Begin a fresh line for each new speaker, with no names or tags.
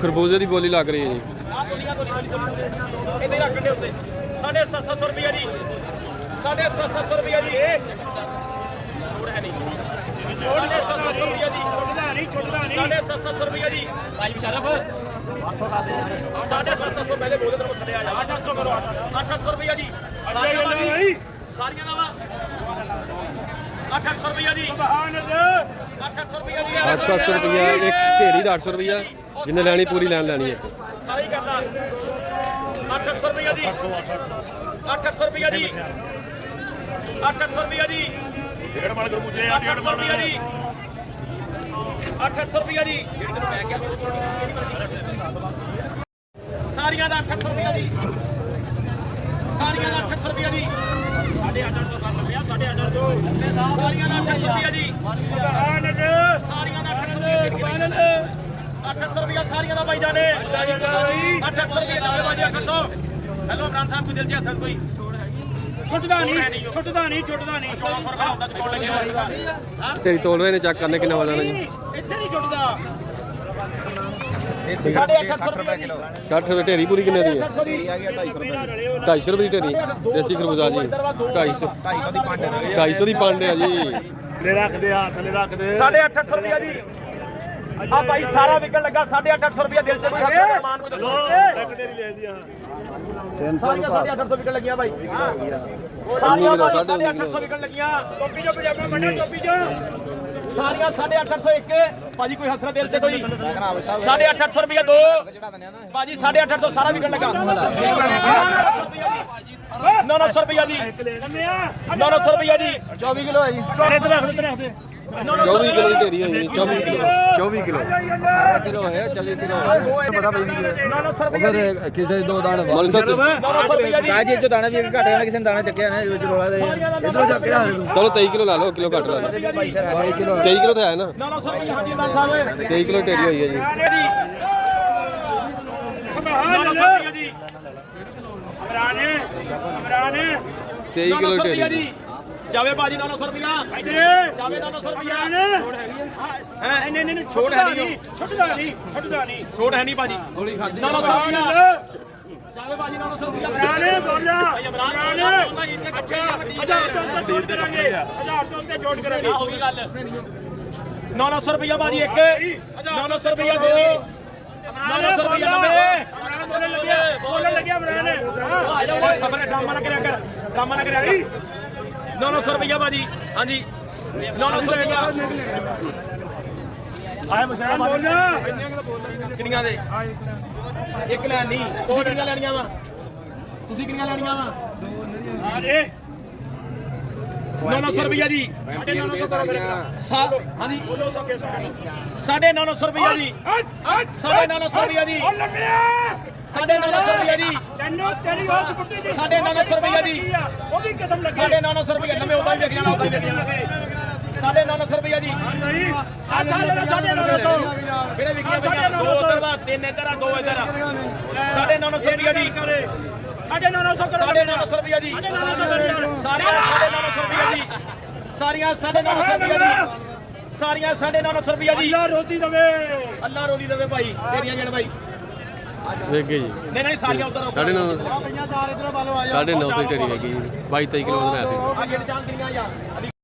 खरबूजे की बोली लग रही है जी।
ਇਹਦੇ ਰੱਖਣ ਦੇ ਉੱਤੇ 750 ਰੁਪਏ ਜੀ 750 ਰੁਪਏ ਜੀ ਛੋੜ ਹੈ ਨਹੀਂ 750 ਰੁਪਏ ਜੀ ਛੋੜਦਾ ਨਹੀਂ 750 ਰੁਪਏ ਜੀ ਭਾਈ ਮੁਸ਼ਰਫ 750 ਪਹਿਲੇ ਬੋਲੇ ਤੇਰੇ ਕੋਲ ਛੱਡਿਆ ਜਾ 800 ਕਰੋ 800 ਰੁਪਏ ਜੀ ਸਾਰੀਆਂ ਦਾ 800 ਰੁਪਏ ਜੀ ਸੁਭਾਨ ਅੱਲਾਹ 800 ਰੁਪਏ ਜੀ
800 रुपया एक ढेरी का 800 रुपया जिन्हें लैनी पूरी लैन लैनी है।
ਸਾਰੀ ਕਰਦਾ 800 ਰੁਪਏ ਜੀ 800 ਰੁਪਏ ਜੀ 800 ਰੁਪਏ ਜੀ ਡੇਢ ਮਣ ਖਰਬੂਜੇ 800 ਰੁਪਏ ਜੀ 800 ਰੁਪਏ ਜੀ ਸਾਰੀਆਂ ਦਾ 800 ਰੁਪਏ ਜੀ ਸਾਰੀਆਂ ਦਾ 800 ਰੁਪਏ ਜੀ 850 ਕਰ ਲਿਆ 850 ਸਾਰੀਆਂ ਦਾ 800 ਰੁਪਏ ਜੀ ਸੁਭਾਨ ਅੱਲਾਹ ਸਾਰੀਆਂ ਦਾ 800 ਰੁਪਏ ਸੁਭਾਨ ਅੱਲਾਹ 800 ਰੁਪਏ ਸਾਰੀਆਂ ਦਾ ਭਾਈ ਜਾਨੇ 800 ਰੁਪਏ ਦੇ ਭਾਜੀ 800 ਹੈਲੋ ਇਮਰਾਨ ਸਾਹਿਬ ਕੋਈ ਦਿਲ ਚ ਹਸਦ ਕੋਈ ਛੁੱਟਦਾ ਨਹੀਂ 1400 ਰੁਪਏ ਹੁੰਦਾ ਚੁਕਾਉਣ ਲੱਗੇ
ढेरी तोल रहे ने चेक करने कितना वजन है जी।
ਇੱਥੇ ਨਹੀਂ ਛੁੱਟਦਾ
850 रुपए किलो
60 रुपये ढेरी पूरी कितने दी है? 250 रुपये की ढेरी देसी खरबूजा जी 250
250 ਦੀ ਪੰਡ
250 की पांडे है जी।
ਥੱਲੇ ਰੱਖ ਦੇ 850 ਰੁਪਏ ਜੀ ਆ ਭਾਈ ਸਾਰਾ ਵਿਕਣ ਲੱਗਾ 850 ਰੁਪਏ ਦਿਲ ਚ ਕੋਈ ਹੱਥ ਸਮਾਨ ਕੋਈ ਦੱਸੋ ਇੱਕ ਡੇਰੀ ਲੈ ਦੀਆਂ 850 ਵਿਕਣ ਲੱਗੀਆਂ ਭਾਈ ਸਾਰੀਆਂ 850 ਵਿਕਣ ਲੱਗੀਆਂ ਟੋਪੀ ਜੋ ਪਜਾਮਾ ਮੰਡਾ ਟੋਪੀ ਜੋ ਸਾਰੀਆਂ 850 ਇੱਕ ਭਾਜੀ ਕੋਈ ਹਸਰਾ ਦਿਲ ਚ ਕੋਈ 850 ਰੁਪਏ ਦੋ ਭਾਜੀ 850 ਸਾਰਾ ਵਿਕਣ ਲੱਗਾ 900 ਰੁਪਏ ਜੀ 900 ਰੁਪਏ ਜੀ 24 ਕਿਲੋ ਹੈ ਜੀ ਇੱਧਰ ਰੱਖ ਦੇ
24 किलो की ढेरी है जी। 24 किलो
किलो है 40 किलो
पता भाई 900 रुपए
फिर किसी दो दाने
900 रुपए जी
ਸਾਜ ਇਹ ਜੋ ਦਾਣਾ ਵੀ ਘਟ ਗਿਆ ਕਿਸੇ ਨੇ ਦਾਣਾ ਚੱਕਿਆ ਨਾ ਜੋ ਰੋਲਾ ਦੇ ਇਧਰੋਂ ਚੱਕ ਕੇ ਰੱਖ ਦੇ
चलो 23 किलो ला लो किलो घट ला लो
22 किलो
23 किलो तो है ना
900 रुपए हां जी इमरान साहब
23 किलो ढेरी हुई है जी।
सुभान अल्लाह जी इमरान
23 किलो ढेरी
जावे बाजी 900 रुपया इधर जावे 900 रुपया हैं नहीं छोड़ है नहीं छुटदा नहीं छोड़ है नहीं बाजी 900 रुपया जावे बाजी 900 रुपया इमरान बोला इमरान अच्छा 1000 तो ਉੱਤੇ ਜੋੜ ਕਰਾਂਗੇ 1000 ਤੋਂ ਉੱਤੇ ਜੋੜ ਕਰਾਂਗੇ ਹੋ ਗਈ ਗੱਲ 900 रुपया बाजी एक 900 रुपया दो 900 रुपया नवे बोलने लगे इमरान हां सबर ड्रामा ना करया कर 900 रुपया बाजी हाँ जी 900 रुपया आए मुशरफ बोलना किनियां दे एक लैन नहीं दो किनियां लेनियां वा तुसी किनियां लेनियां वा अरे 900 रुपया जी 950 करो हाँ जी 950 रुपया जी 950 रुपया जी 950 रुपया जी 950 रुपया जी 950 रुपया नवे होता ही देख जाना 950 रुपया जी अच्छा 950 मेरे विकिया दो उधर वा तीन इधर दो इधर 950 रुपया जी 950 रुपया जी सारिया 950 रुपया जी सारिया 950 रुपया जी अल्लाह रोजी दवे भाई तेरिया जण भाई
वेख गए जी
नहीं सारिया उधर
950 की ढेरी है 22-23 किलो बनाया
आ जेड़ चांद दियां यार